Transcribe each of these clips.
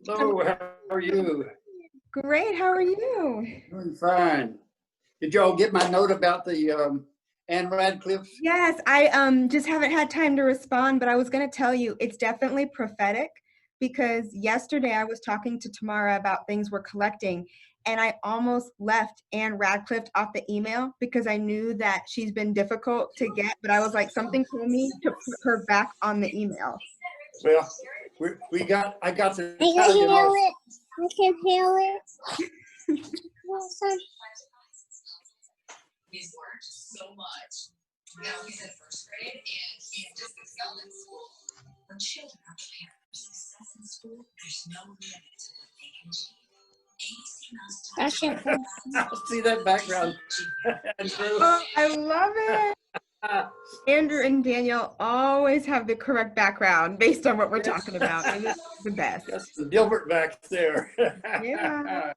Hello, how are you? Great, how are you? Doing fine. Did y'all get my note about the Anne Radcliffe's? Yes, I just haven't had time to respond, but I was going to tell you it's definitely prophetic because yesterday I was talking to Tamara about things we're collecting and I almost left Anne Radcliffe off the email because I knew that she's been difficult to get, but I was like, something told me to put her back on the email. Well, I got the I can heal it. I can heal it. He's learned so much. Now he's in first grade and he's just excelling in school. When children are prepared for success in school, there's no limit to what they can achieve. See that background. Oh, I love it. Andrew and Daniel always have the correct background based on what we're talking about. And it's the best. That's the Gilbert back there. Yeah.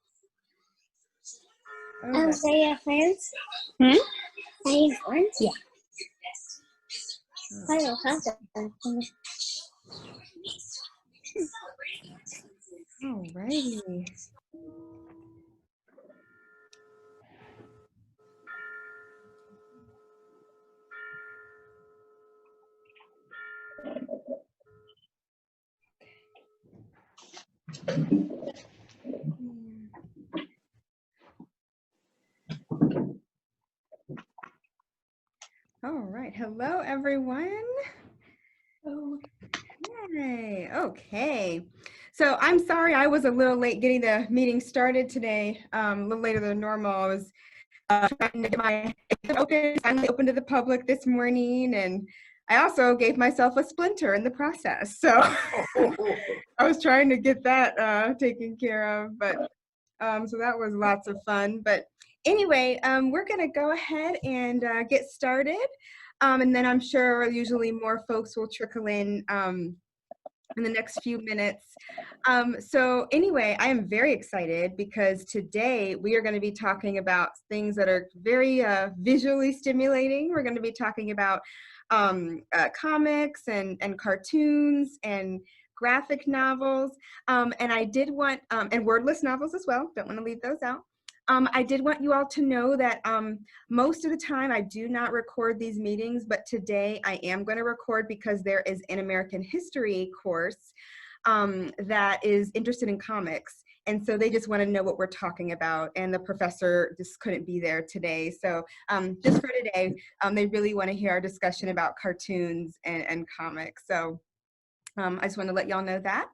So your friends? Are you friends? Yeah. I don't have them. Alrighty. All right, hello everyone. Yay. Okay, so I'm sorry I was a little late getting the meeting started today, a little later than normal. I was trying to get my finally open to the public this morning, and I also gave myself a splinter in the process. So I was trying to get that taken care of, but so that was lots of fun. But anyway, we're gonna go ahead and get started. And then I'm sure usually more folks will trickle in the next few minutes. So anyway, I am very excited because today we are going to be talking about things that are very visually stimulating. We're going to be talking about comics and cartoons and graphic novels. And I did want, and wordless novels as well, don't want to leave those out. I did want you all to know that most of the time I do not record these meetings, but today I am going to record because there is an American history course that is interested in comics. And so they just want to know what we're talking about. And the professor just couldn't be there today. So just for today, they really want to hear our discussion about cartoons and comics. So I just want to let y'all know that.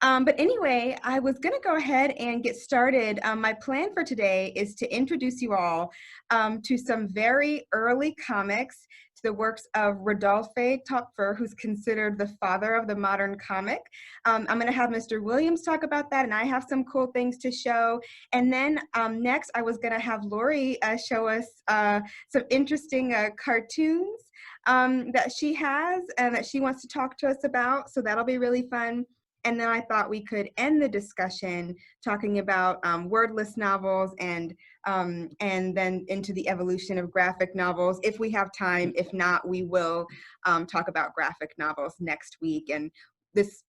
But anyway, I was going to go ahead and get started. My plan for today is to introduce you all to some very early comics, to the works of Rodolphe Töpffer, who's considered the father of the modern comic. I'm going to have Mr. Williams talk about that, and I have some cool things to show. And then next, I was going to have Lori show us some interesting cartoons that she has and that she wants to talk to us about. So that'll be really fun. And then I thought we could end the discussion talking about wordless novels and then into the evolution of graphic novels if we have time. If not, we will talk about graphic novels next week. And this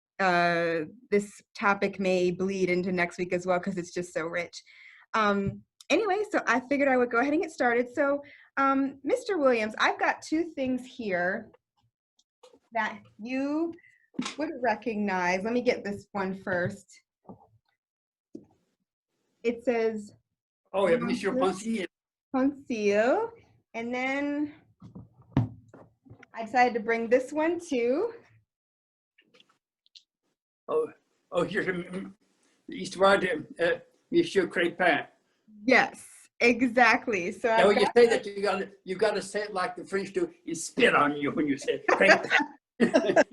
topic may bleed into next week as well because it's just so rich. Anyway, so I figured I would go ahead and get started. So Mr. Williams, I've got two things here that you would recognize. Let me get this one first. It says, oh, yeah, Monsieur Ponsier. Ponsier. And then I decided to bring this one too. Oh, here's the Histoire de Monsieur Crépin. Yes, exactly. So now, when you say that, you got to say it like the French do. You spit on you when you say Crépin.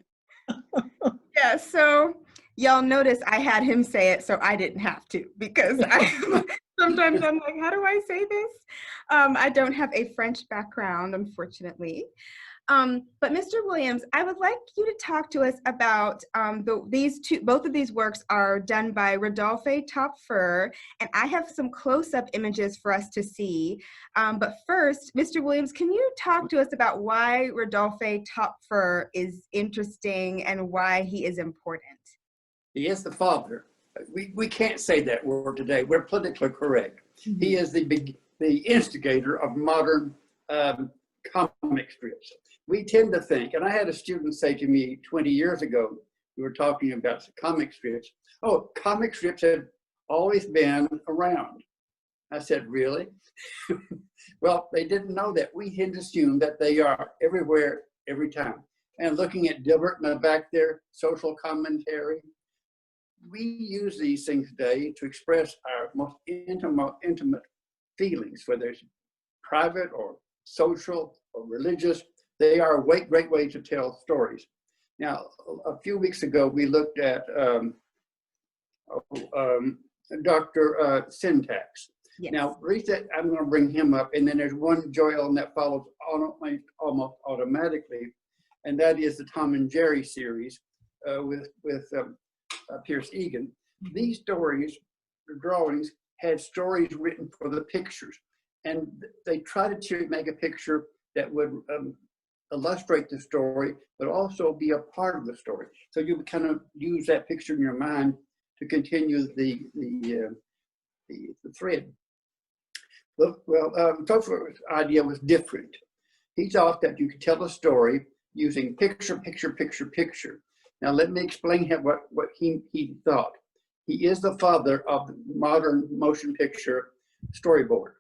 Yeah, so y'all notice I had him say it, so I didn't have to because sometimes I'm like, how do I say this? I don't have a French background, unfortunately. But Mr. Williams, I would like you to talk to us about both of these works are done by Rodolphe Töpffer, and I have some close-up images for us to see. But first, Mr. Williams, can you talk to us about why Rodolphe Töpffer is interesting and why he is important? He is the father we can't say that word today. We're politically correct. He is the instigator of modern comic strips. We tend to think, and I had a student say to me 20 years ago, we were talking about comic strips. Oh, comic strips have always been around. I said, really? Well, they didn't know that. We had assumed that they are everywhere, every time. And looking at Dilbert in the back there, social commentary, we use these things today to express our most intimate feelings, whether it's private or social or religious. They are a great way to tell stories. Now, a few weeks ago, we looked at Dr. Syntax. Yes. Now, I'm going to bring him up, and then there's one Joel that follows almost automatically, and that is the Tom and Jerry series with Pierce Egan. These stories, the drawings, had stories written for the pictures, and they tried to make a picture that would illustrate the story, but also be a part of the story. So you would kind of use that picture in your mind to continue the thread. Well, Topher's idea was different. He thought that you could tell a story using picture. Now let me explain what he thought. He is the father of the modern motion picture storyboard.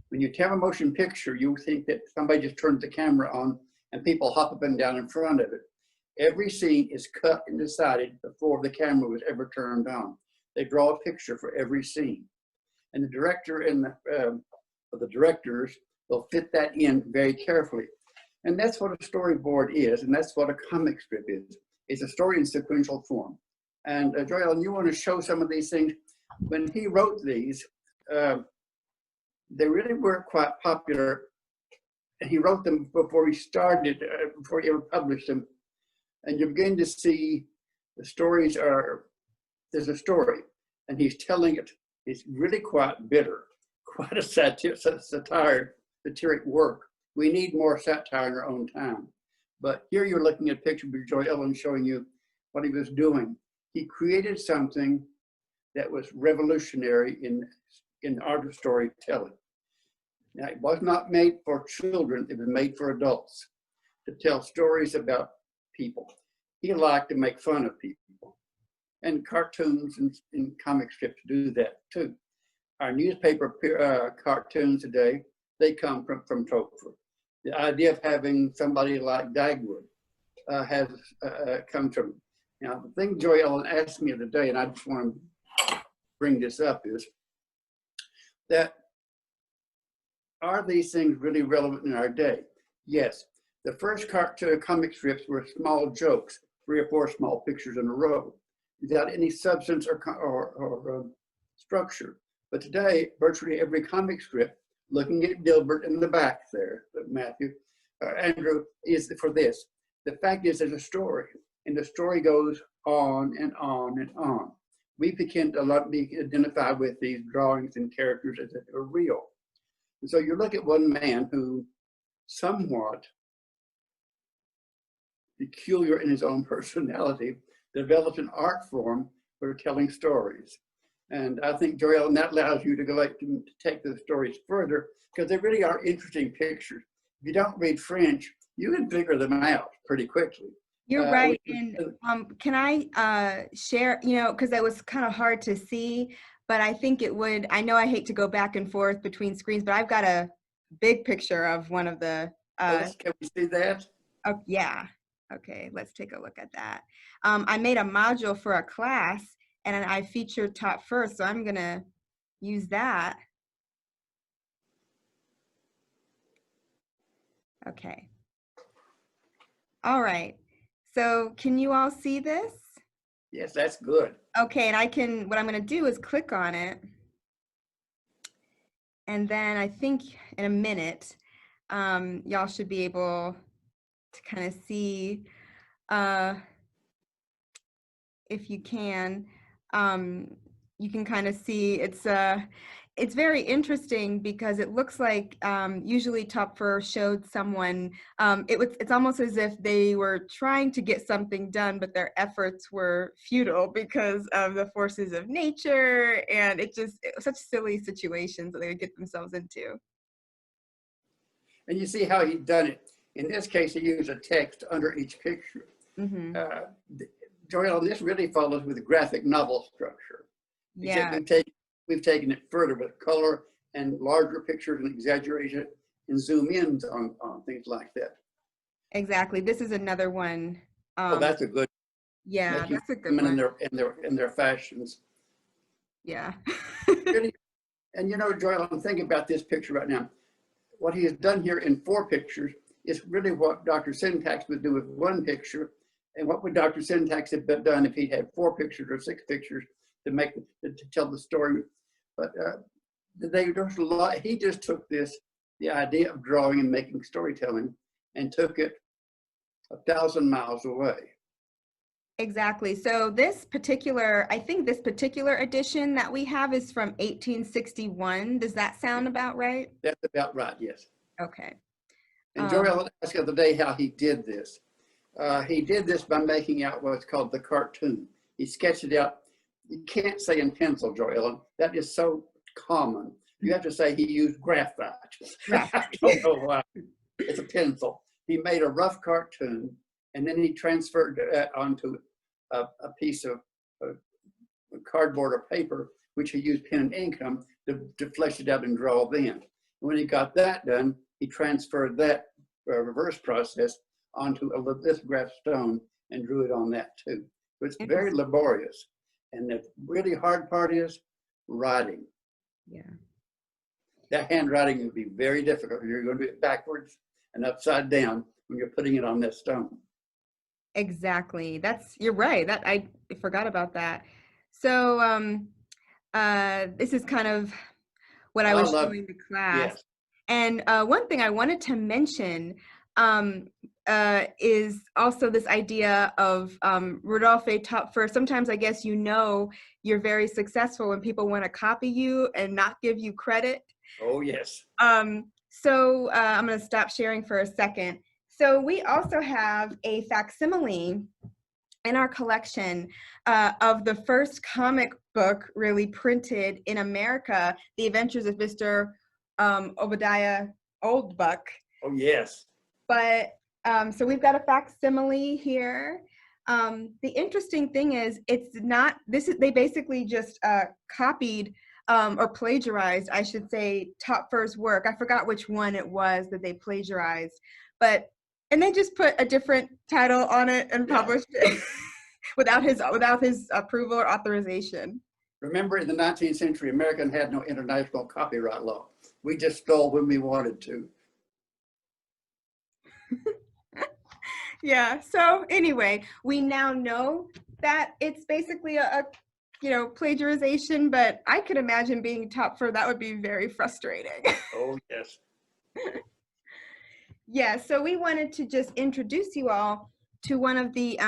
When you tell a motion picture, you think that somebody just turns the camera on and people hop up and down in front of it. Every scene is cut and decided before the camera was ever turned on. They draw a picture for every scene. And the director and the directors will fit that in very carefully. And that's what a storyboard is, and that's what a comic strip is. It's a story in sequential form. And Joel, you want to show some of these things? When he wrote these, they really were quite popular. And he wrote them before he started, before he ever published them. And you begin to see the stories there's a story, and he's telling it. It's really quite bitter, quite a satiric work. We need more satire in our own time. But here you're looking at a picture of Joy Ellen showing you what he was doing. He created something that was revolutionary in the art of storytelling. Now, it was not made for children, it was made for adults to tell stories about people. He liked to make fun of people. And cartoons and comic strips do that too. Our newspaper cartoons today, they come from Topher. The idea of having somebody like Dagwood has come from. Now, the thing Joy Ellen asked me the other day, and I just want to bring this up, is that are these things really relevant in our day? Yes. The first comic strips were small jokes, 3 or 4 small pictures in a row, without any substance or structure. But today, virtually every comic strip, looking at Dilbert in the back there, Matthew, Andrew, is for this. The fact is there's a story, and the story goes on and on and on. We begin to identify with these drawings and characters as if they're real. And so you look at one man who somewhat peculiar in his own personality, developed an art form for telling stories. And I think, Joel, and that allows you to go to take the stories further, because they really are interesting pictures. If you don't read French, you can figure them out pretty quickly. You're right. And can I share, because that was kind of hard to see, but I think it would, I know I hate to go back and forth between screens, but I've got a big picture of one of the. Can we see that? Oh, yeah. Okay, let's take a look at that. I made a module for a class, and I featured Top First, so I'm going to use that. Okay. All right. So can you all see this? Yes, that's good. Okay, and what I'm going to do is click on it. And then I think in a minute, y'all should be able to kind of see, if you can, you can kind of see it's very interesting because it looks like usually Topfer showed someone, it's almost as if they were trying to get something done, but their efforts were futile because of the forces of nature, and it was such silly situations that they would get themselves into. And you see how he'd done it. In this case, he used a text under each picture. Mm-hmm. Joelle, this really follows with the graphic novel structure. Yeah. Except we've taken it further with color and larger pictures and exaggeration and zoom ins on things like that. Exactly. This is another one. Oh, that's a good. Yeah, Making that's a good women one. in their fashions. Yeah. Really, and you know, Joelle, I'm thinking about this picture right now. What he has done here in 4 pictures is really what Dr. Syntax would do with 1 picture. And what would Dr. Syntax have done if he had 4 pictures or 6 pictures to tell the story? But there's a lot. He just took the idea of drawing and making storytelling, and took it 1,000 miles away. Exactly. So I think this particular edition that we have is from 1861. Does that sound about right? That's about right, yes. Okay. And Joelle asked the other day how he did this. He did this by making out what's called the cartoon. He sketched it out. You can't say in pencil, Joelle. That is so common. You have to say he used graphite. I don't know why. It's a pencil. He made a rough cartoon, and then he transferred that onto a piece of cardboard or paper, which he used pen and ink on to flesh it out and draw them. And when he got that done, he transferred that reverse process onto a lithograph stone and drew it on that too. So it's very laborious. And the really hard part is writing. Yeah. That handwriting would be very difficult. You're going to do it backwards and upside down when you're putting it on that stone. Exactly. You're right. I forgot about that. So this is kind of what I was showing the class. Yes. And one thing I wanted to mention is also this idea of Rodolphe Topfer. Sometimes I guess you're very successful when people want to copy you and not give you credit. Oh, yes. So I'm going to stop sharing for a second. So we also have a facsimile in our collection of the first comic book really printed in America, The Adventures of Mr. Obadiah Oldbuck. Oh, yes. But so we've got a facsimile here. The interesting thing is they basically just copied or plagiarized, I should say, Topfer's work. I forgot which one it was that they plagiarized, and they just put a different title on it and published it without his approval or authorization. Remember, in the 19th century, America had no international copyright law. We just stole when we wanted to. Yeah. So anyway, we now know that it's basically a plagiarization, but I could imagine being Topfer, that would be very frustrating. Oh, yes. Yeah, so we wanted to just introduce you all to one of the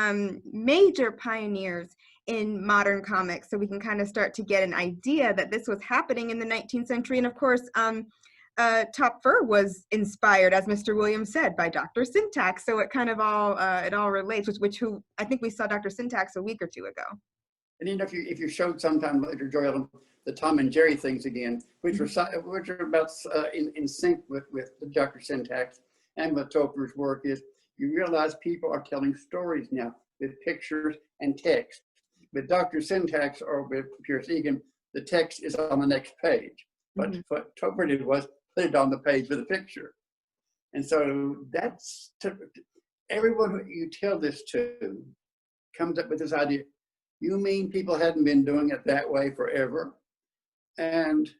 major pioneers in modern comics, so we can kind of start to get an idea that this was happening in the 19th century. And of course, Topfer was inspired, as Mr. Williams said, by Dr. Syntax. So it kind of all relates, who I think we saw Dr. Syntax a week or 2 ago. And you know, if you showed sometime later, Joelle, the Tom and Jerry things again, which are about in sync with Dr. Syntax and with Topfer's work, is you realize people are telling stories now with pictures and text. With Dr. Syntax or with Pierce Egan, the text is on the next page. But what Topfer did was put it on the page with a picture. And so that's everyone who you tell this to comes up with this idea. You mean people hadn't been doing it that way forever? And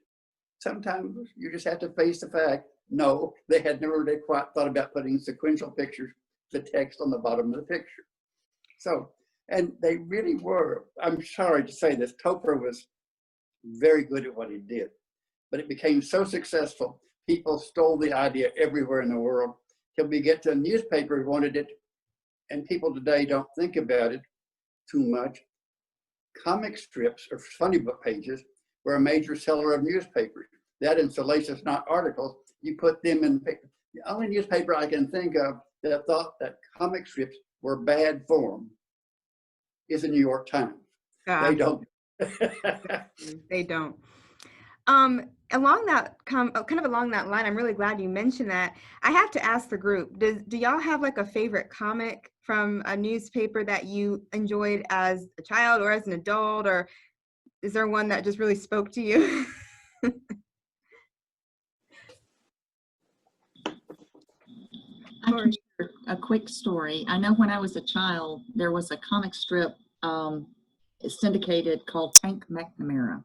sometimes you just have to face the fact, no, they had never really quite thought about putting sequential pictures, the text on the bottom of the picture. So, and they really were, I'm sorry to say this, Topfer was very good at what he did, but it became so successful, people stole the idea everywhere in the world, till we get to newspapers wanted it, and people today don't think about it too much. comic strips or funny book pages were a major seller of newspapers. That and Salacious Not articles, you put them in the only newspaper I can think of that thought that comic strips were bad form is the New York Times. They don't. They don't. Along that kind of along that line, I'm really glad you mentioned that. I have to ask the group, do y'all have like a favorite comic from a newspaper that you enjoyed as a child or as an adult, or is there one that just really spoke to you? I can share a quick story. I know when I was a child, there was a comic strip syndicated called Tank McNamara.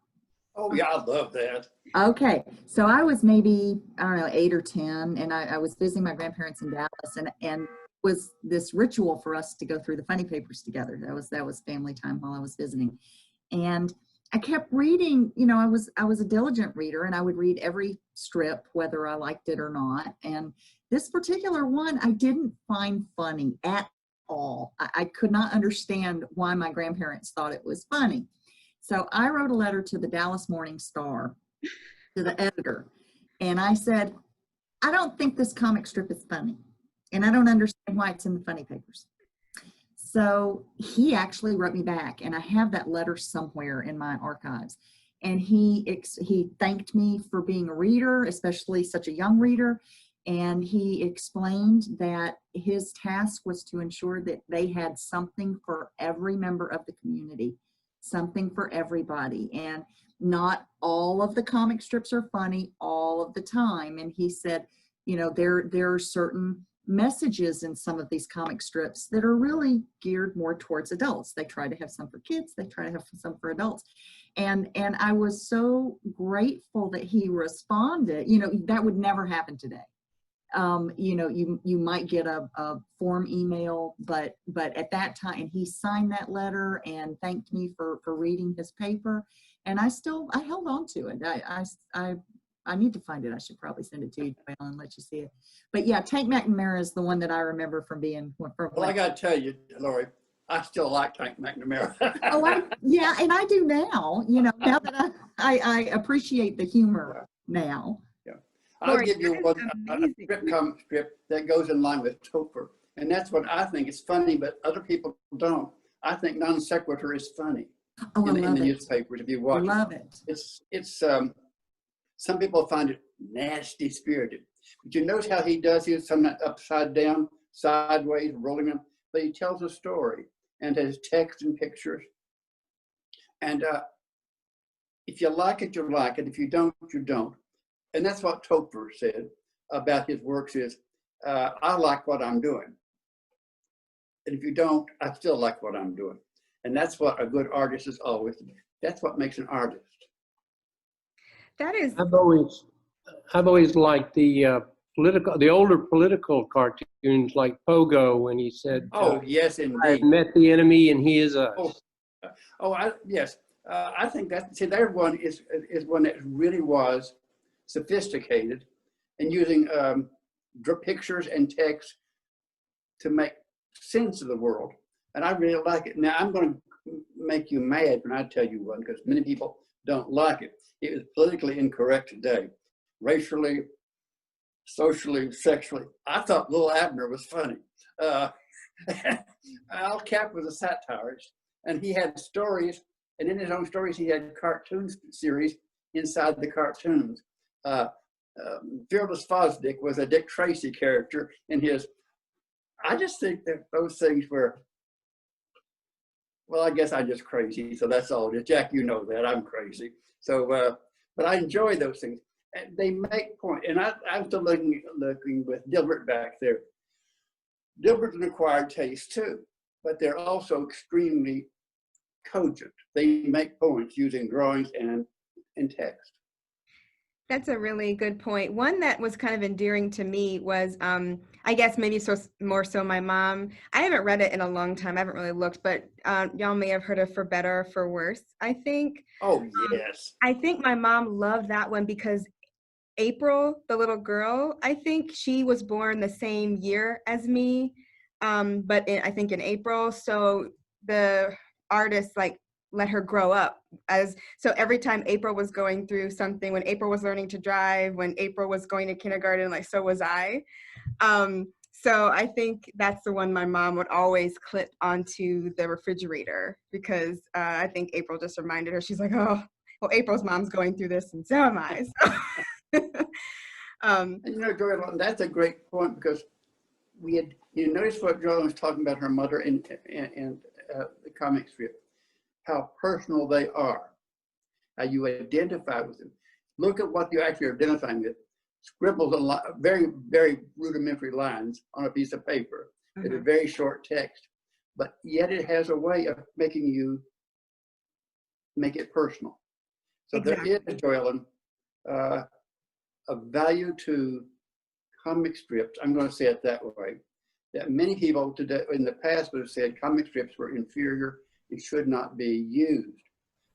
Oh yeah, I love that. Okay, so I was maybe, I don't know, 8 or 10, and I was visiting my grandparents in Dallas, and was this ritual for us to go through the funny papers together. That was family time while I was visiting. And I kept reading, you know, I was a diligent reader, and I would read every strip, whether I liked it or not. And this particular one, I didn't find funny at all. I could not understand why my grandparents thought it was funny. So I wrote a letter to the Dallas Morning Star, to the editor, and I said, I don't think this comic strip is funny, and I don't understand why it's in the funny papers. So he actually wrote me back, and I have that letter somewhere in my archives. And he thanked me for being a reader, especially such a young reader. And he explained that his task was to ensure that they had something for every member of the community, something for everybody. And not all of the comic strips are funny all of the time. And he said, you know, there are certain messages in some of these comic strips that are really geared more towards adults. They try to have some for kids, they try to have some for adults. And I was so grateful that he responded. You know, that would never happen today. You know, you might get a form email, but at that time, he signed that letter and thanked me for reading his paper. And I held on to it. I need to find it. I should probably send it to you, Joelle, and let you see it. But yeah, Tank McNamara is the one that I remember from being from. Well, I got to tell you, Lori, I still like Tank McNamara. Yeah, and I do now. You know, now that I appreciate the humor now. Yeah, I'll give you one comic strip that goes in line with Topher, and that's what I think is funny, but other people don't. I think non sequitur is funny in the newspapers. If you watch, I love it. It's some people find it nasty spirited, but you notice how he does it, some upside down, sideways, rolling them, but he tells a story and has text and pictures. And if you like it, you like it. If you don't, you don't. And that's what Topher said about his works is, I like what I'm doing. And if you don't, I still like what I'm doing. And that's what a good artist is always. That's what makes an artist. That is. I've always liked the older political cartoons like Pogo when he said, "Oh yes, indeed. I've met the enemy and he is us." Yes. I think that their one is one that really was sophisticated and using pictures and text to make sense of the world, and I really like it. Now I'm going to make you mad when I tell you one, because many people don't like it. It is politically incorrect today, racially, socially, sexually. I thought Little Abner was funny. Al Cap was a satirist, and he had stories, and in his own stories, he had cartoon series inside the cartoons. Fearless Fosdick was a Dick Tracy character in his. I just think that those things were, well, I guess I'm just crazy, so that's all. Jack, you know that, I'm crazy. So, but I enjoy those things. And they make point, and I'm still looking with Dilbert back there. Dilbert's an acquired taste too, but they're also extremely cogent. They make points using drawings and text. That's a really good point. One that was kind of endearing to me was, I guess maybe more so my mom. I haven't read it in a long time. I haven't really looked, but y'all may have heard of For Better or For Worse, I think. Oh, yes. I think my mom loved that one because April, the little girl, I think she was born the same year as me, but I think in April. So the artist like let her grow up. So every time April was going through something, when April was learning to drive, when April was going to kindergarten, like so was I. So I think that's the one my mom would always clip onto the refrigerator, because I think April just reminded her, she's like, oh, well, April's mom's going through this and so am I. So, And Joelle, that's a great point, because you notice what Joelle was talking about her mother and the comic strip, how personal they are, how you identify with them. Look at what you're actually identifying with. Scribbles very, very rudimentary lines on a piece of paper. It is very short text, but yet it has a way of making you make it personal. So exactly. There is, Joellen, a value to comic strips, I'm going to say it that way, that many people today in the past would have said comic strips were inferior and should not be used.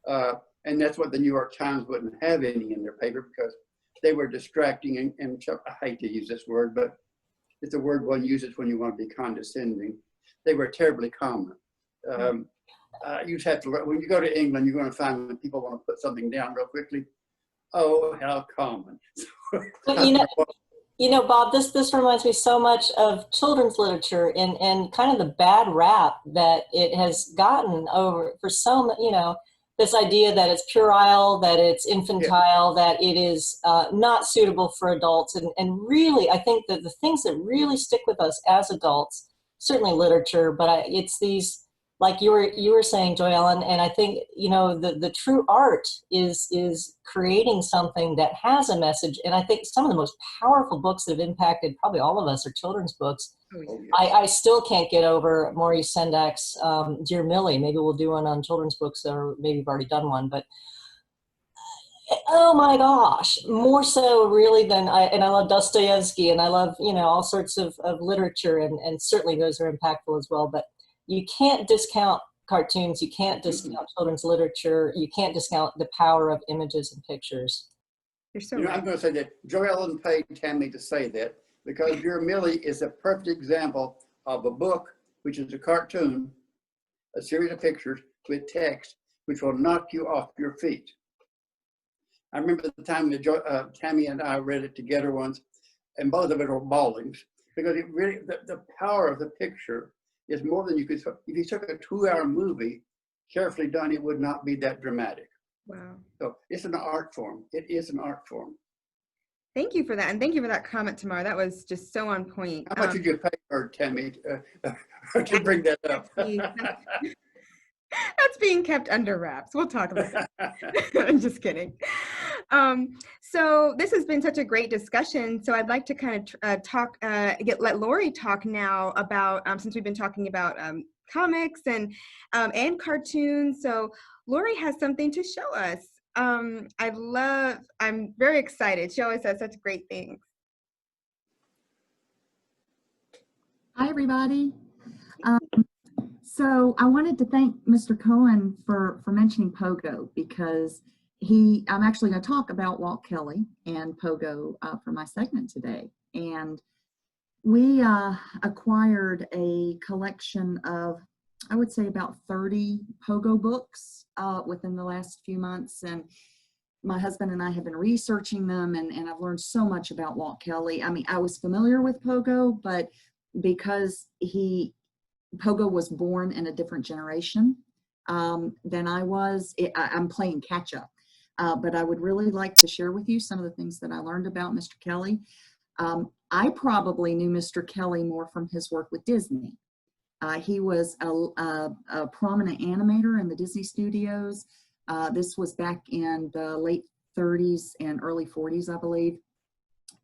And that's what the New York Times wouldn't have any in their paper, because they were distracting and I hate to use this word, but it's a word one uses when you want to be condescending. They were terribly common. You just have to, when you go to England, you're going to find when people want to put something down real quickly, oh, how common. Well, Bob, this reminds me so much of children's literature and kind of the bad rap that it has gotten over for some, this idea that it's puerile, that it's infantile, that it is not suitable for adults. And really, I think that the things that really stick with us as adults, certainly literature, but it's these, like you were saying, Joellen, and I think, the true art is creating something that has a message. And I think some of the most powerful books that have impacted probably all of us are children's books. Oh, yes. I still can't get over Maurice Sendak's Dear Millie. Maybe we'll do one on children's books, or maybe we've already done one, but oh my gosh, more so really than I love Dostoevsky, and I love, all sorts of literature, and certainly those are impactful as well. But you can't discount cartoons, you can't discount children's literature, you can't discount the power of images and pictures. You're so I'm going to say that Joellen paid Tammy to say that, because Dear Millie is a perfect example of a book, which is a cartoon, a series of pictures with text, which will knock you off your feet. I remember the time that Tammy and I read it together once, and both of it were bawlings, because it really, the power of the picture is more than you could. If you took a 2-hour movie, carefully done, it would not be that dramatic. Wow. So it's an art form. It is an art form. Thank you for that. And thank you for that comment, Tamara. That was just so on point. How much did you pay her, Tammy, to bring that up? That's being kept under wraps. We'll talk about that. I'm just kidding. So this has been such a great discussion. So I'd like to kind of let Lori talk now about, since we've been talking about comics and cartoons. So Lori has something to show us. I'm very excited. She always says such great things. Hi, everybody. So I wanted to thank Mr. Cohen for mentioning Pogo, because I'm actually going to talk about Walt Kelly and Pogo for my segment today. And we acquired a collection of, I would say, about 30 Pogo books within the last few months. And my husband and I have been researching them, and I've learned so much about Walt Kelly. I mean, I was familiar with Pogo, but because Pogo was born in a different generation than I was, I'm playing catch up. But I would really like to share with you some of the things that I learned about Mr. Kelly. I probably knew Mr. Kelly more from his work with Disney. He was a prominent animator in the Disney studios. This was back in the late 30s and early 40s, I believe.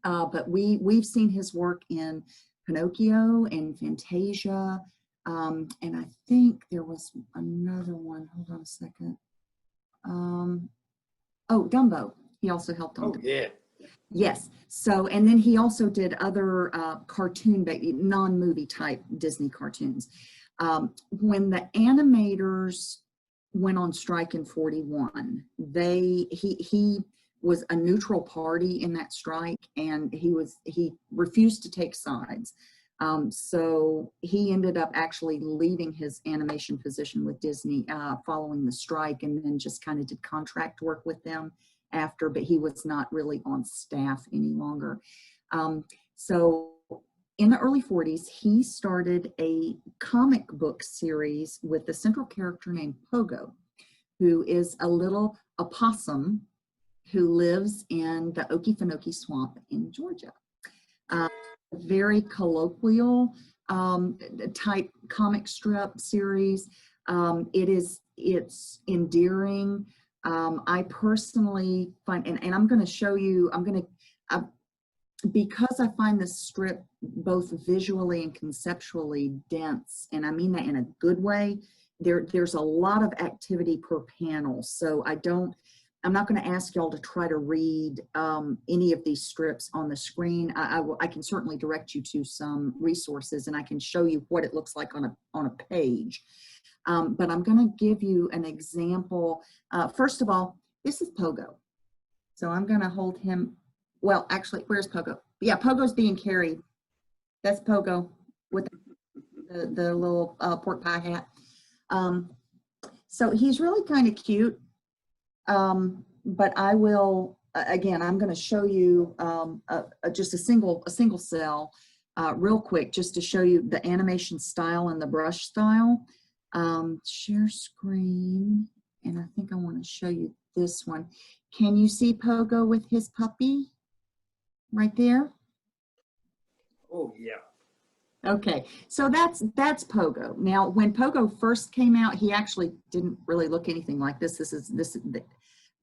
But we've seen his work in Pinocchio and Fantasia. And I think there was another one. Hold on a second. Oh, Dumbo. He also helped on. Oh, yeah. Yes. So, and then he also did other cartoon, non-movie type Disney cartoons. When the animators went on strike in 41, he was a neutral party in that strike, and he refused to take sides. So he ended up actually leaving his animation position with Disney following the strike, and then just kind of did contract work with them after, but he was not really on staff any longer. So in the early 40s, he started a comic book series with the central character named Pogo, who is a little opossum who lives in the Okefenokee Swamp in Georgia. Very colloquial type comic strip series. It's endearing. I personally find, and I'm going to show you, because I find this strip both visually and conceptually dense, and I mean that in a good way. There's a lot of activity per panel, so I'm not going to ask y'all to try to read any of these strips on the screen. I can certainly direct you to some resources, and I can show you what it looks like on a page. But I'm going to give you an example. First of all, this is Pogo. So I'm going to hold him. Well, actually, where's Pogo? Yeah, Pogo's being carried. That's Pogo with the little pork pie hat. So he's really kind of cute. But I will, again, I'm going to show you just a single cell real quick, just to show you the animation style and the brush style. Share screen, and I think I want to show you this one. Can you see Pogo with his puppy right there? Oh, yeah. Okay, so that's Pogo. Now, when Pogo first came out, he actually didn't really look anything like this.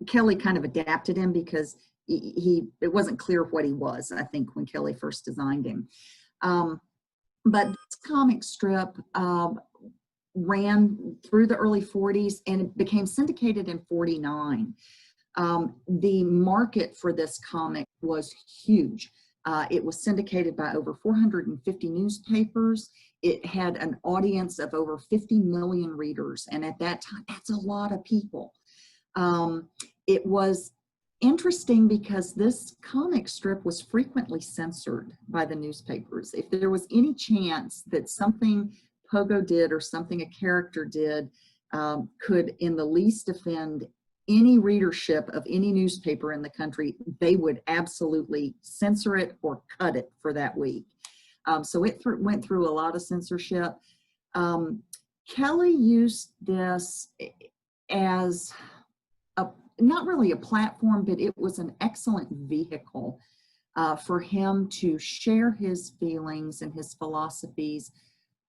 Kelly kind of adapted him because it wasn't clear what he was, I think, when Kelly first designed him. But this comic strip ran through the early 40s, and it became syndicated in 49. The market for this comic was huge. It was syndicated by over 450 newspapers. It had an audience of over 50 million readers, and at that time, that's a lot of people. It was interesting because this comic strip was frequently censored by the newspapers. If there was any chance that something Pogo did or something a character did could in the least offend any readership of any newspaper in the country, they would absolutely censor it or cut it for that week. So it went through a lot of censorship. Kelly used this as not really a platform, but it was an excellent vehicle for him to share his feelings and his philosophies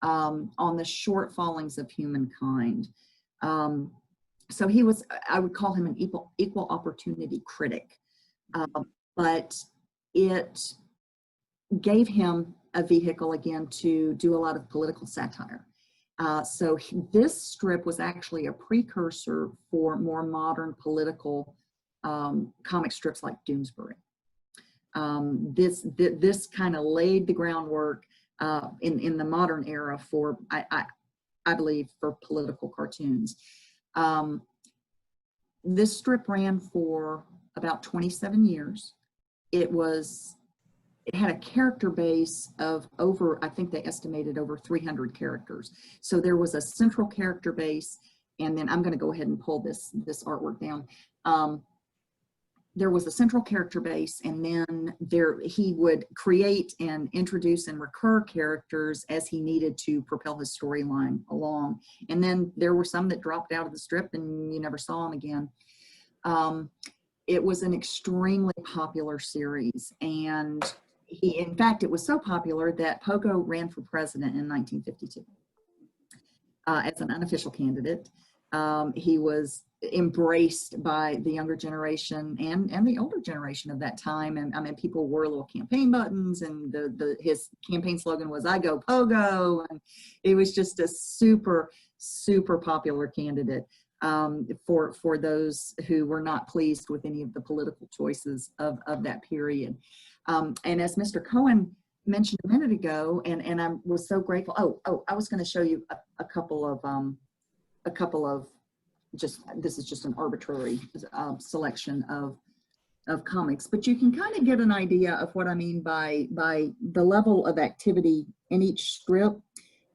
on the shortfallings of humankind. So he was, I would call him an equal opportunity critic, but it gave him a vehicle again to do a lot of political satire. So this strip was actually a precursor for more modern political comic strips like Doonesbury. This kind of laid the groundwork in the modern era for, I believe, for political cartoons. This strip ran for about 27 years. It had a character base of over, I think they estimated over 300 characters. So there was a central character base, and then I'm going to go ahead and pull this artwork down. There was a central character base, and then he would create and introduce and recur characters as he needed to propel his storyline along. And then there were some that dropped out of the strip and you never saw them again. It was an extremely popular series, and in fact, it was so popular that Pogo ran for president in 1952 as an unofficial candidate. He was embraced by the younger generation and the older generation of that time. And I mean, people wore little campaign buttons, and his campaign slogan was "I go Pogo," and it was just a super, super popular candidate for those who were not pleased with any of the political choices of that period. And as Mr. Cohen mentioned a minute ago, and I was so grateful. Oh, I was going to show you a couple of just, this is just an arbitrary selection of comics, but you can kind of get an idea of what I mean by the level of activity in each strip.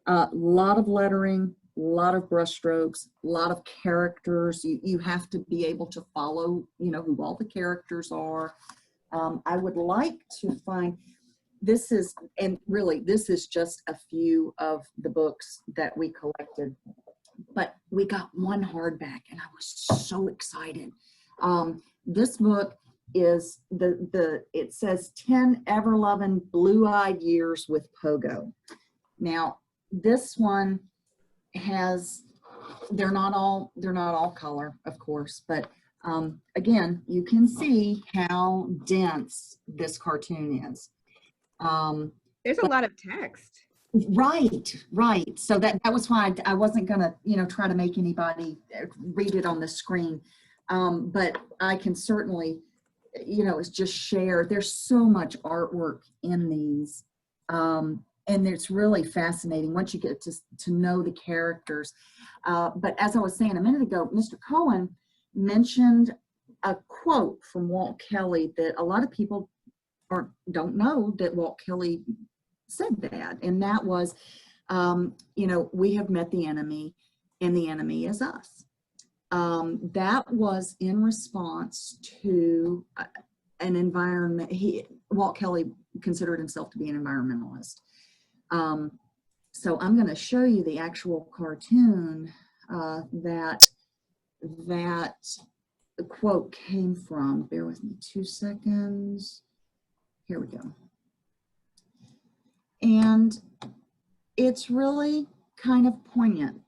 A lot of lettering, a lot of brushstrokes, a lot of characters. You have to be able to follow, you know, who all the characters are. I would like to find, this is, and really this is just a few of the books that we collected, but we got one hardback and I was so excited. This book is it says 10 ever-loving blue-eyed years with Pogo. Now, this one has, they're not all color, of course, but again, you can see how dense this cartoon is. There's a lot of text. Right. So that was why I wasn't gonna, you know, try to make anybody read it on the screen. But I can certainly, you know, it's just share. There's so much artwork in these. And it's really fascinating once you get to know the characters. But as I was saying a minute ago, Mr. Cohen mentioned a quote from Walt Kelly that a lot of people don't know that Walt Kelly said that. And that was, you know, we have met the enemy and the enemy is us. That was in response to an environment. Walt Kelly considered himself to be an environmentalist. So I'm going to show you the actual cartoon that the quote came from. Bear with me 2 seconds. Here we go. And it's really kind of poignant.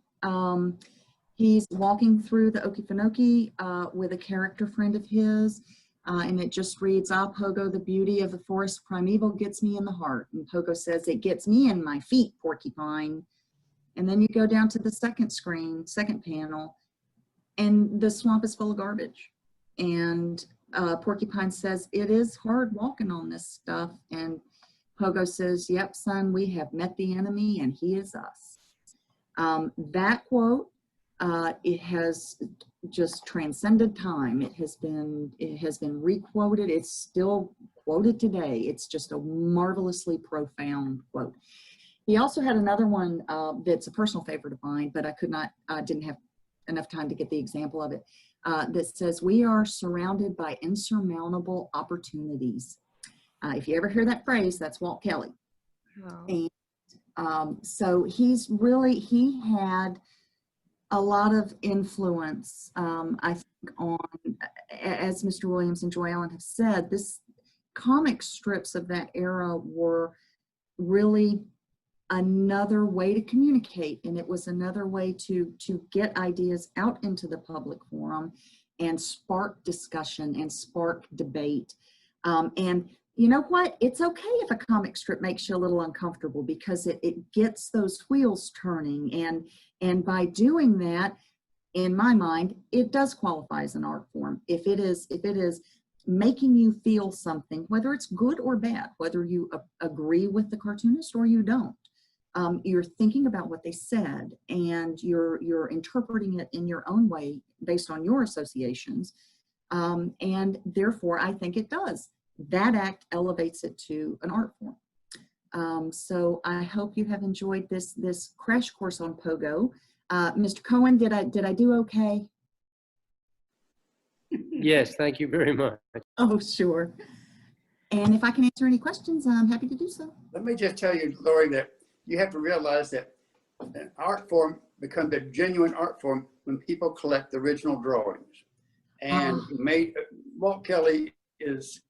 He's walking through the Okefenokee with a character friend of his. And it just reads, "Ah, Pogo, the beauty of the forest primeval gets me in the heart." And Pogo says, "It gets me in my feet, Porcupine." And then you go down to the second panel, and the swamp is full of garbage. And Porcupine says, "It is hard walking on this stuff." And Pogo says, "Yep, son, we have met the enemy and he is us." That quote, it has just transcended time. It has been requoted. It's still quoted today. It's just a marvelously profound quote. He also had another one that's a personal favorite of mine, but I didn't have enough time to get the example of it, that says, "We are surrounded by insurmountable opportunities." If you ever hear that phrase, that's Walt Kelly. Oh. And so he had a lot of influence, I think, on, as Mr. Williams and Joy Ellen have said, this comic strips of that era were really another way to communicate, and it was another way to get ideas out into the public forum and spark discussion and spark debate. And you know what? It's okay if a comic strip makes you a little uncomfortable, because it gets those wheels turning. And by doing that, in my mind, it does qualify as an art form. If it is making you feel something, whether it's good or bad, whether you agree with the cartoonist or you don't, you're thinking about what they said and you're interpreting it in your own way based on your associations. And therefore, I think it does. That act elevates it to an art form. So I hope you have enjoyed this crash course on Pogo. Mr. Cohen, did I do okay? Yes, thank you very much. Oh, sure. And if I can answer any questions, I'm happy to do so. Let me just tell you, Lori, that you have to realize that an art form becomes a genuine art form when people collect the original drawings. And Walt Kelly is,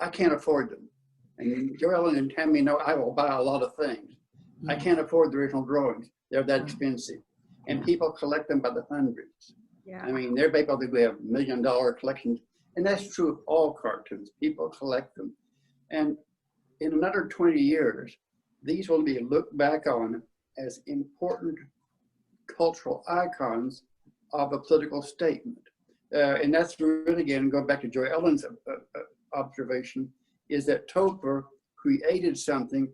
I can't afford them. And Joellen and Tammy know I will buy a lot of things. I can't afford the original drawings. They're that expensive. And people collect them by the hundreds. Yeah. I mean, they're people that we have $1 million collections. And that's true of all cartoons. People collect them. And in another 20 years, these will be looked back on as important cultural icons of a political statement. And that's really, again, going back to Joy Ellen's observation, is that Topher created something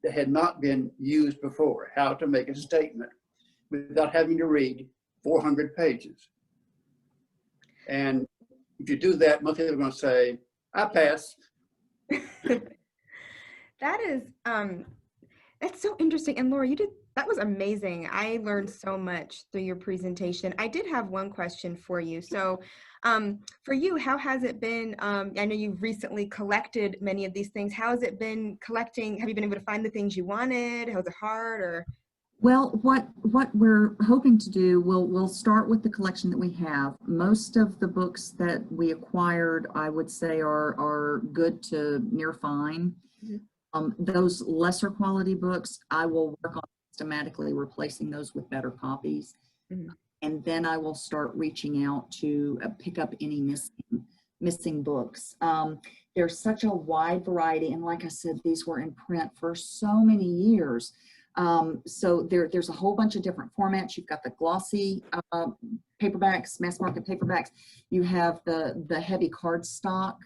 that had not been used before, how to make a statement without having to read 400 pages. And if you do that, most people are going to say, "I pass." That is, That's so interesting. And Laura, that was amazing. I learned so much through your presentation. I did have one question for you. So for you, how has it been? I know you've recently collected many of these things. How has it been collecting? Have you been able to find the things you wanted? Was it hard or? Well, what we're hoping to do, we'll start with the collection that we have. Most of the books that we acquired, I would say, are good to near fine. Those lesser quality books, I will work on systematically replacing those with better copies. And then I will start reaching out to pick up any missing books. There's such a wide variety. And like I said, these were in print for so many years. So there's a whole bunch of different formats. You've got the glossy paperbacks, mass market paperbacks. You have the heavy cardstock.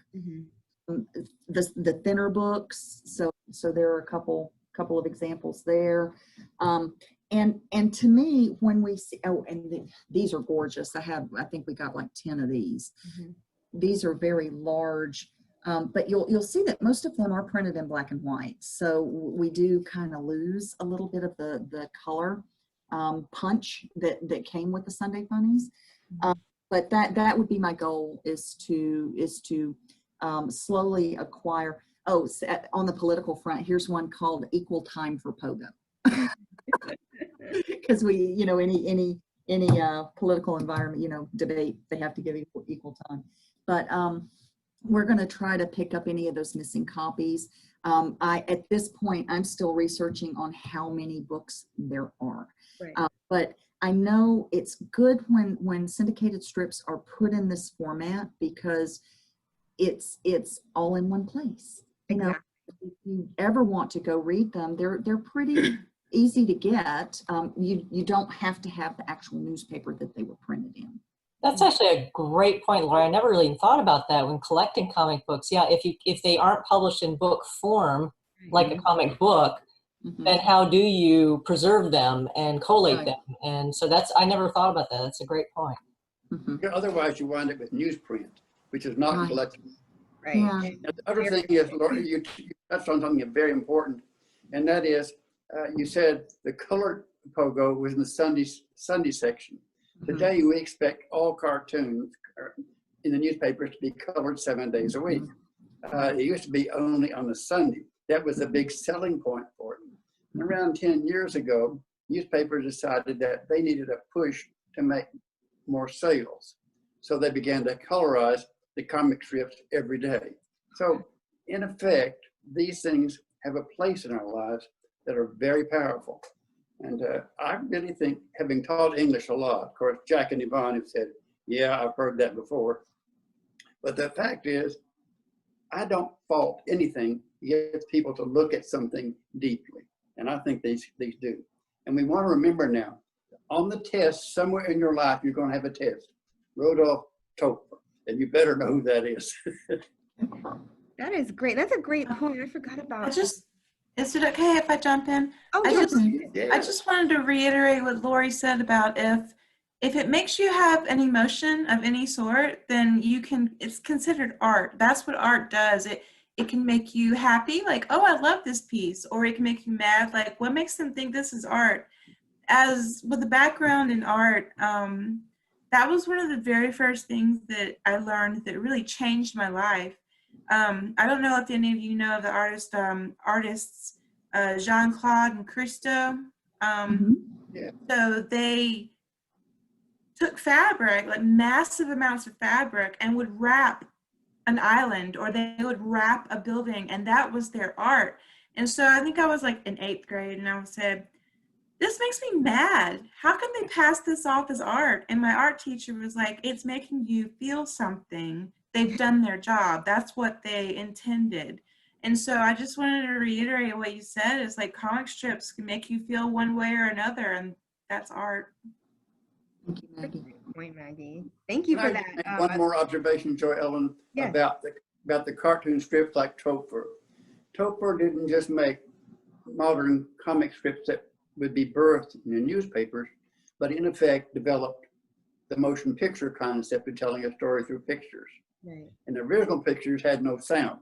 The thinner books, so there are a couple of examples there, and to me, when we see, these are gorgeous. I think we got like 10 of these. These are very large, but you'll see that most of them are printed in black and white, so we do kind of lose a little bit of the color punch that came with the Sunday Funnies, but that would be my goal, is to slowly acquire. On the political front, here's one called Equal Time for Pogo. Because we, any political environment, debate, they have to give equal time. But we're going to try to pick up any of those missing copies. At this point, I'm still researching on how many books there are. Right. But I know it's good when syndicated strips are put in this format, because it's all in one place. Exactly. If you ever want to go read them, they're pretty easy to get. You don't have to have the actual newspaper that they were printed in. That's actually a great point, Laura. I never really thought about that when collecting comic books. Yeah, if they aren't published in book form, like a comic book, then how do you preserve them and collate them? And so I never thought about that. That's a great point. Otherwise, you wind up with newsprint, which is not collectible. Right. Yeah. Now, the other thing is, Laura, you touched on something very important, and that is, you said the colored pogo was in the Sunday section. Today, we expect all cartoons in the newspapers to be colored 7 days a week. It used to be only on the Sunday. That was a big selling point for it. And around 10 years ago, newspapers decided that they needed a push to make more sales. So they began to colorize the comic strips every day. So in effect, these things have a place in our lives that are very powerful. And I really think, having taught English a lot, of course, Jack and Yvonne have said, yeah, I've heard that before. But the fact is, I don't fault anything to get people to look at something deeply. And I think these do. And we want to remember now, on the test, somewhere in your life, you're going to have a test. Rodolphe Topfer. And you better know who that is. That is great. That's a great point. I forgot about. Is it okay if I jump in? Oh, I yes. just wanted to reiterate what Lori said about if it makes you have an emotion of any sort, then it's considered art. That's what art does. It can make you happy, like, oh, I love this piece, or it can make you mad, like, what makes them think this is art? As with the background in art, that was one of the very first things that I learned that really changed my life. I don't know if any of you know of the artists Jean-Claude and Christo. So they took fabric, like massive amounts of fabric, and would wrap an island, or they would wrap a building, and that was their art. And so I think I was like in 8th grade, and I said, this makes me mad. How can they pass this off as art? And my art teacher was like, it's making you feel something. They've done their job. That's what they intended. And so I just wanted to reiterate what you said, is like comic strips can make you feel one way or another, and that's art. Thank you, Maggie. Great point, Maggie. Thank you for that. Make one more observation, Joy Ellen, Yes. about the cartoon strips like Topfer. Topfer didn't just make modern comic strips that would be birthed in the newspapers, but in effect developed the motion picture concept of telling a story through pictures. Right. And the original pictures had no sound.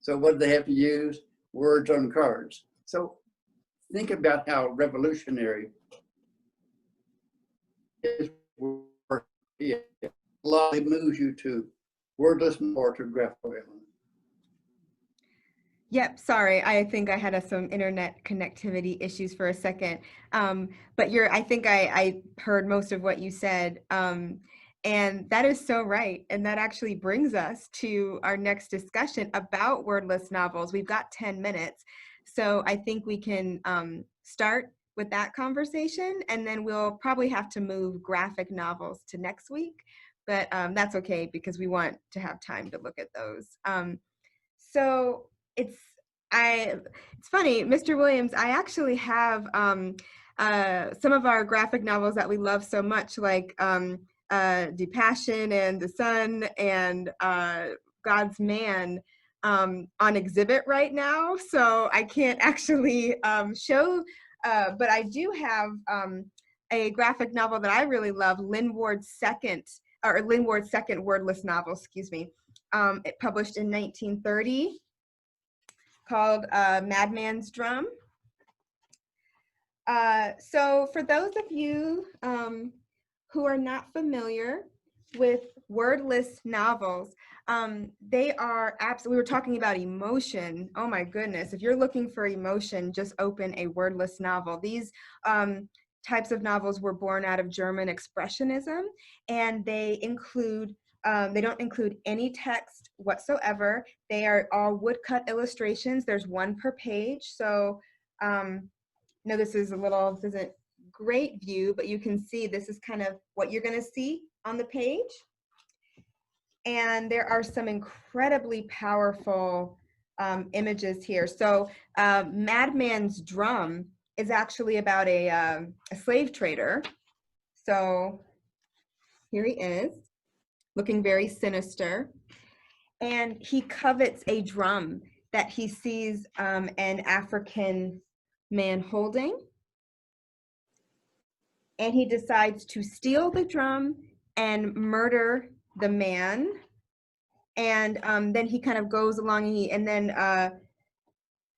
So what did they have to use? Words on cards. So think about how revolutionary his work is. A lot of it moves you to wordless or to graphical. Yep, sorry. I think I had some internet connectivity issues for a second. But I think I heard most of what you said. And that is so right. And that actually brings us to our next discussion about wordless novels. We've got 10 minutes. So I think we can start with that conversation, and then we'll probably have to move graphic novels to next week. But that's okay, because we want to have time to look at those. So it's funny, Mr. Williams, I actually have some of our graphic novels that we love so much, like The Passion and The Sun and God's Man, on exhibit right now. So I can't actually show, but I do have a graphic novel that I really love, Lynn Ward's second wordless novel, excuse me. It published in 1930, called Madman's Drum. So for those of you who are not familiar with wordless novels, they are we were talking about emotion. Oh my goodness, if you're looking for emotion, just open a wordless novel. These types of novels were born out of German Expressionism, and they don't include any text whatsoever. They are all woodcut illustrations. There's one per page. So, no, this isn't great view, but you can see this is kind of what you're going to see on the page. And there are some incredibly powerful images here. So, Madman's Drum is actually about a slave trader. So, here he is, looking very sinister, and he covets a drum that he sees an African man holding, and he decides to steal the drum and murder the man. And then he kind of goes along, and then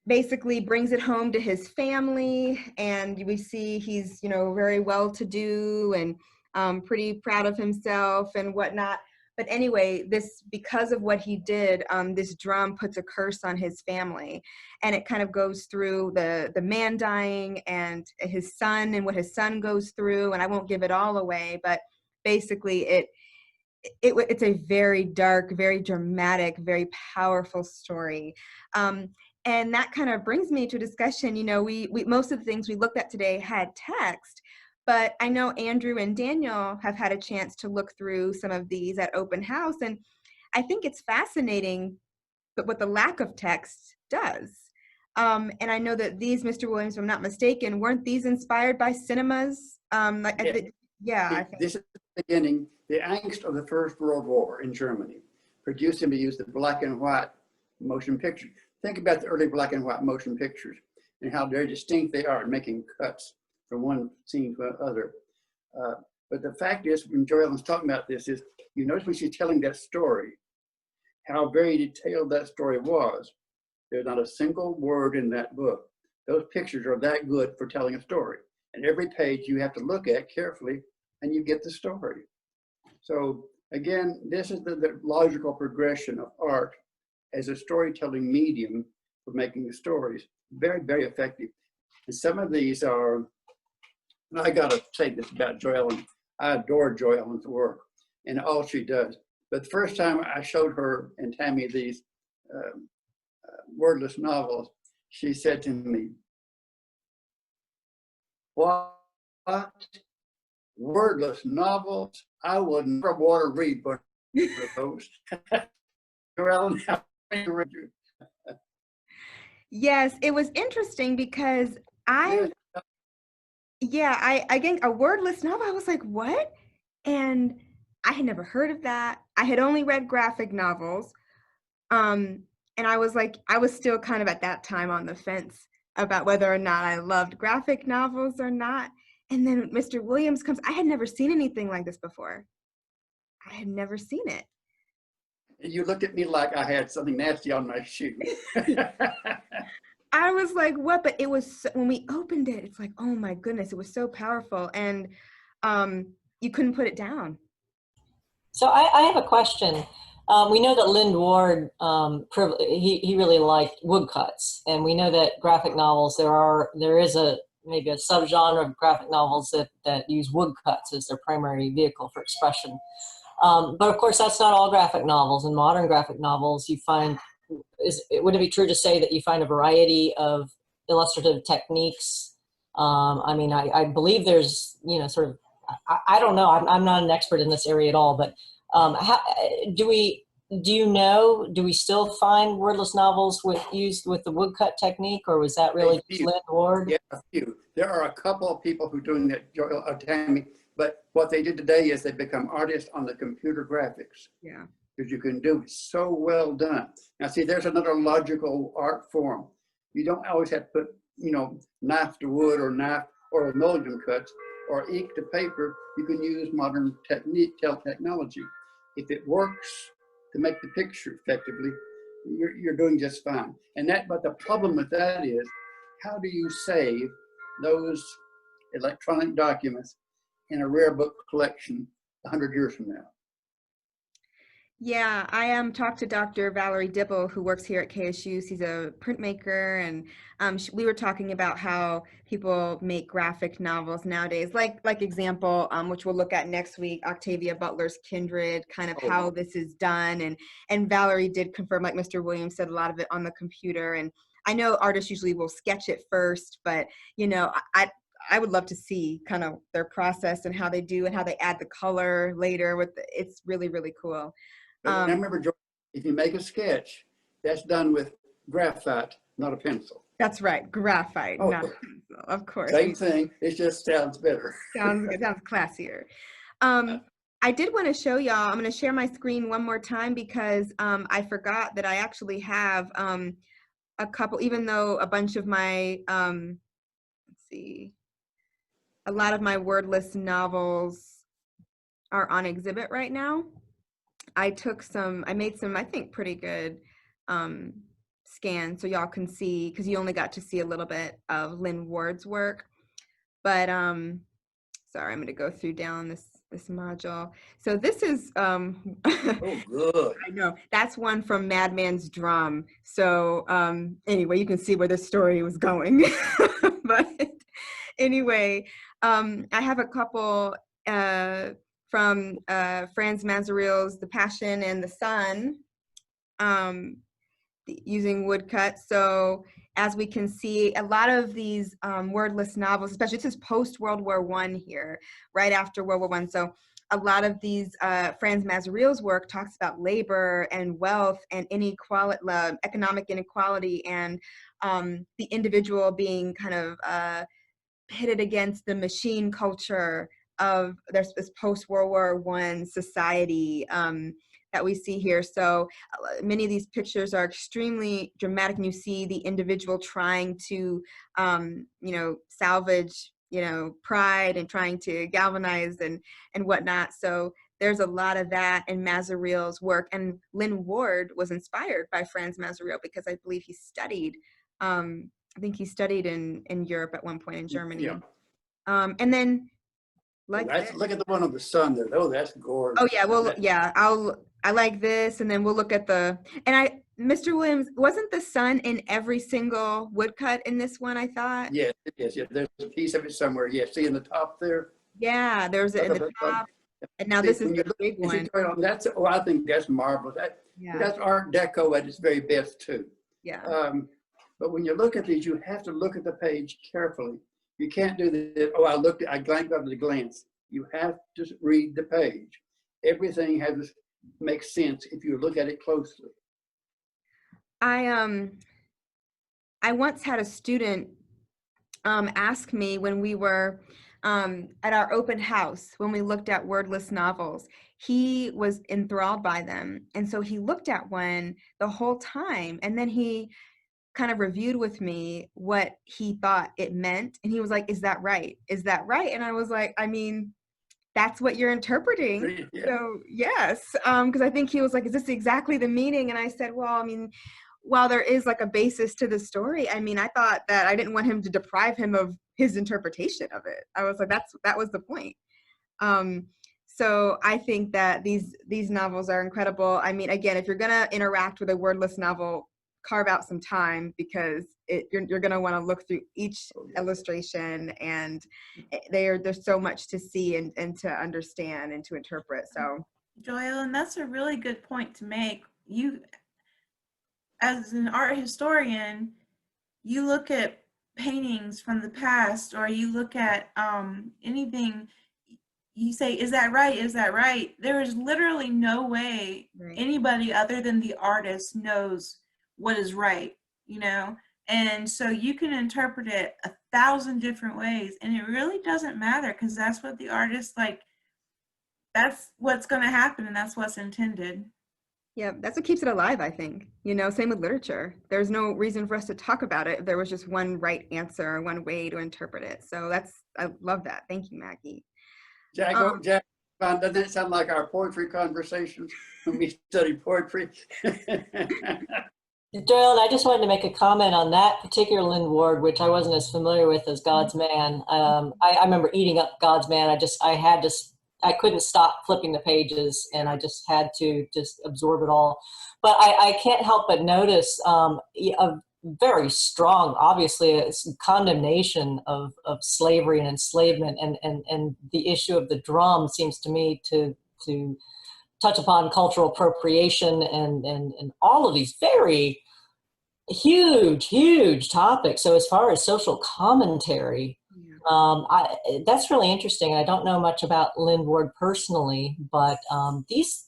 basically brings it home to his family, and we see he's very well-to-do and pretty proud of himself and whatnot. But anyway, because of what he did, this drum puts a curse on his family, and it kind of goes through the man dying and his son and what his son goes through. And I won't give it all away, but basically it's a very dark, very dramatic, very powerful story. And that kind of brings me to a discussion. We most of the things we looked at today had text, but I know Andrew and Daniel have had a chance to look through some of these at open house, and I think it's fascinating what the lack of text does. And I know that these, Mr. Williams, if I'm not mistaken, weren't these inspired by cinemas? I think. This is the beginning, the angst of the First World War in Germany produced him to use the black and white motion picture. Think about the early black and white motion pictures and how very distinct they are in making cuts from one scene to another. But the fact is, when Joy Ellen's talking about this, is you notice when she's telling that story, how very detailed that story was. There's not a single word in that book. Those pictures are that good for telling a story. And every page you have to look at carefully, and you get the story. So again, this is the logical progression of art as a storytelling medium for making the stories. Very, very effective. And some of these are, and I gotta say this about Joy Ellen. I adore Joy Ellen's work and all she does. But the first time I showed her and Tammy these wordless novels, she said to me, "What? Wordless novels? I would never want to read but those." Joy Ellen, how many read you? Yes, it was interesting because again, a wordless novel, I was like, what? And I had never heard of that. I had only read graphic novels. And I was still kind of at that time on the fence about whether or not I loved graphic novels or not. And then Mr. Williams comes. I had never seen anything like this before. I had never seen it. You looked at me like I had something nasty on my shoe. I was like, what? But it was, when we opened it, it's like, oh my goodness, it was so powerful. And you couldn't put it down. So I have a question. We know that Lynn Ward, he really liked woodcuts, and we know that graphic novels, there is maybe a subgenre of graphic novels that use woodcuts as their primary vehicle for expression. But of course, that's not all graphic novels. In modern graphic novels, you find, would it be true to say that you find a variety of illustrative techniques? I mean, I believe there's, sort of, I don't know, I'm not an expert in this area at all, but do we still find wordless novels used with the woodcut technique, or was that really just Lynn Ward? Yeah, a few. There are a couple of people who are doing that, Tammy, but what they did today is they become artists on the computer graphics. Yeah. Because you can do it so well done. Now see, there's another logical art form. You don't always have to put, knife to wood or knife or amalgam cuts or ink to paper. You can use modern technology. If it works to make the picture effectively, you're doing just fine. But the problem with that is, how do you save those electronic documents in a rare book collection 100 years from now? Yeah, I talked to Dr. Valerie Dibble, who works here at KSU. She's a printmaker, and we were talking about how people make graphic novels nowadays, like example, which we'll look at next week, Octavia Butler's Kindred, kind of how this is done. And Valerie did confirm, like Mr. Williams said, a lot of it on the computer. And I know artists usually will sketch it first, but I would love to see kind of their process and how they do and how they add the color later. It's really, really cool. But remember, George, if you make a sketch, that's done with graphite, not a pencil. That's right, graphite, not a pencil, of course. Same thing, it just sounds better. Sounds classier. I did want to show y'all, I'm going to share my screen one more time because I forgot that I actually have a couple, even though a bunch of my, let's see, a lot of my wordless novels are on exhibit right now. I made some, I think, pretty good scans so y'all can see, because you only got to see a little bit of Lynn Ward's work. But sorry, I'm going to go through down this module. So this is Oh, good. I know, that's one from Madman's Drum. So anyway, you can see where this story was going. But anyway, I have a couple from Franz Mazuril's The Passion and the Sun, using woodcuts. So as we can see, a lot of these wordless novels, especially this is post-World War I here, right after World War I. So a lot of these, Franz Mazuril's work talks about labor and wealth and inequality, economic inequality, and the individual being kind of pitted against the machine culture of this post-World War I society that we see here. So many of these pictures are extremely dramatic, and you see the individual trying to, salvage, pride and trying to galvanize and whatnot. So there's a lot of that in Mazuril's work. And Lynn Ward was inspired by Franz Mazuril because I believe he studied, I think he studied in Europe at one point, in Germany. Yeah. And then, look at the one on the sun there. Oh, that's gorgeous. Oh yeah, well, yeah, I like this, and then we'll look at Mr. Williams, wasn't the sun in every single woodcut in this one, I thought? Yes, it is. Yeah, there's a piece of it somewhere. Yeah, see in the top there? Yeah, there's it in the top. And now this is the big one. I think that's marvelous. That's Art Deco at its very best too. Yeah. But when you look at these, you have to look at the page carefully. You can't do this, I glanced at the glance. You have to read the page. Everything makes sense if you look at it closely. I once had a student ask me when we were at our open house, when we looked at wordless novels, he was enthralled by them. And so he looked at one the whole time, and then he kind of reviewed with me what he thought it meant. And he was like, is that right? Is that right? And I was like, I mean, that's what you're interpreting. Yeah. So yes, because I think he was like, is this exactly the meaning? And I said, well, I mean, while there is like a basis to the story, I mean, I thought that I didn't want him to deprive him of his interpretation of it. I was like, that was the point. So I think that these novels are incredible. I mean, again, if you're gonna interact with a wordless novel, carve out some time, because you're gonna want to look through each illustration, and there's so much to see and to understand and to interpret. So, Joelle, and that's a really good point to make. You, as an art historian, you look at paintings from the past, or you look at anything, you say, is that right? Is that right? There is literally no way anybody other than the artist knows what is right, you know? And so you can interpret it 1,000 different ways, and it really doesn't matter, because that's what the artist, like, that's what's going to happen, and that's what's intended. yeah, that's what keeps it alive, I think. You know, same with literature. There's no reason for us to talk about it if there was just one right answer, one way to interpret it. So I love that. Thank you, Maggie. Jack, doesn't it sound like our poetry conversations when we study poetry? Doyle, I just wanted to make a comment on that particular Lynn Ward, which I wasn't as familiar with as God's Man. I remember eating up God's Man. I couldn't stop flipping the pages, and I just had to just absorb it all. But I can't help but notice a very strong, obviously, condemnation of slavery and enslavement, and the issue of the drum seems to me to touch upon cultural appropriation and all of these very huge topics. So as far as social commentary, that's really interesting. I don't know much about Lynn Ward personally, but these,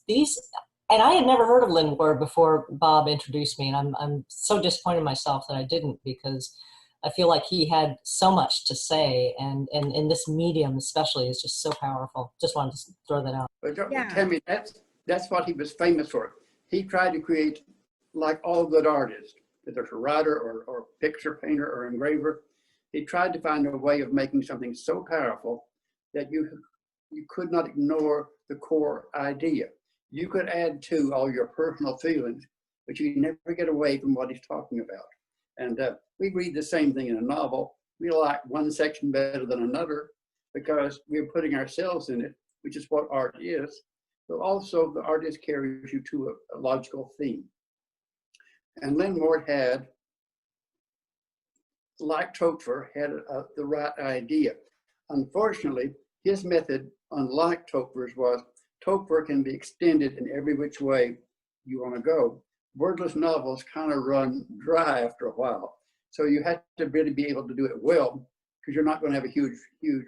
and I had never heard of Lynn Ward before Bob introduced me, and I'm so disappointed in myself that I didn't, because I feel like he had so much to say, and in this medium especially is just so powerful. Just wanted to throw that out. But tell me, that's what he was famous for. He tried to create, like all good artists, whether it's a writer or picture painter or engraver, he tried to find a way of making something so powerful that you could not ignore the core idea. You could add to all your personal feelings, but you never get away from what he's talking about. And we read the same thing in a novel. We like one section better than another because we're putting ourselves in it, which is what art is. But also the artist carries you to a logical theme. And Lynn Ward had, like Topfer, had the right idea. Unfortunately, his method, unlike Topfer's, was Topfer can be extended in every which way you want to go. Wordless novels kind of run dry after a while. So you have to really be able to do it well, because you're not going to have a huge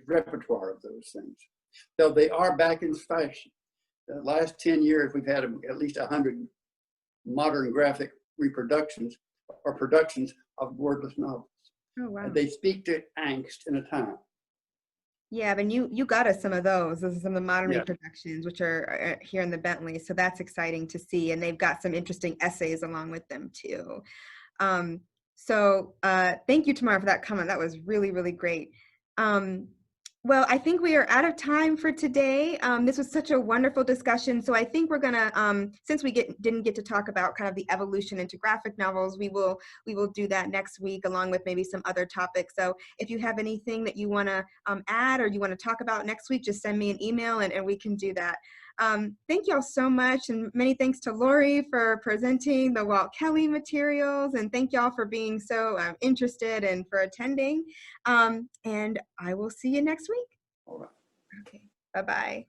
repertoire of those things. So they are back in fashion. The last 10 years, we've had at least 100 modern graphic reproductions or productions of wordless novels. Oh, wow. And they speak to angst in a time. Yeah, but you got us some of those. Those are some of the modern reproductions, which are here in the Bentley. So that's exciting to see. And they've got some interesting essays along with them too. So thank you, Tamara, for that comment. That was really, really great. Well, I think we are out of time for today. This was such a wonderful discussion. So I think we're gonna, since we didn't get to talk about kind of the evolution into graphic novels, we will do that next week along with maybe some other topics. So if you have anything that you wanna add or you wanna talk about next week, just send me an email and we can do that. Thank you all so much, and many thanks to Lori for presenting the Walt Kelly materials, and thank you all for being so interested and for attending. And I will see you next week. All right. Okay, bye-bye.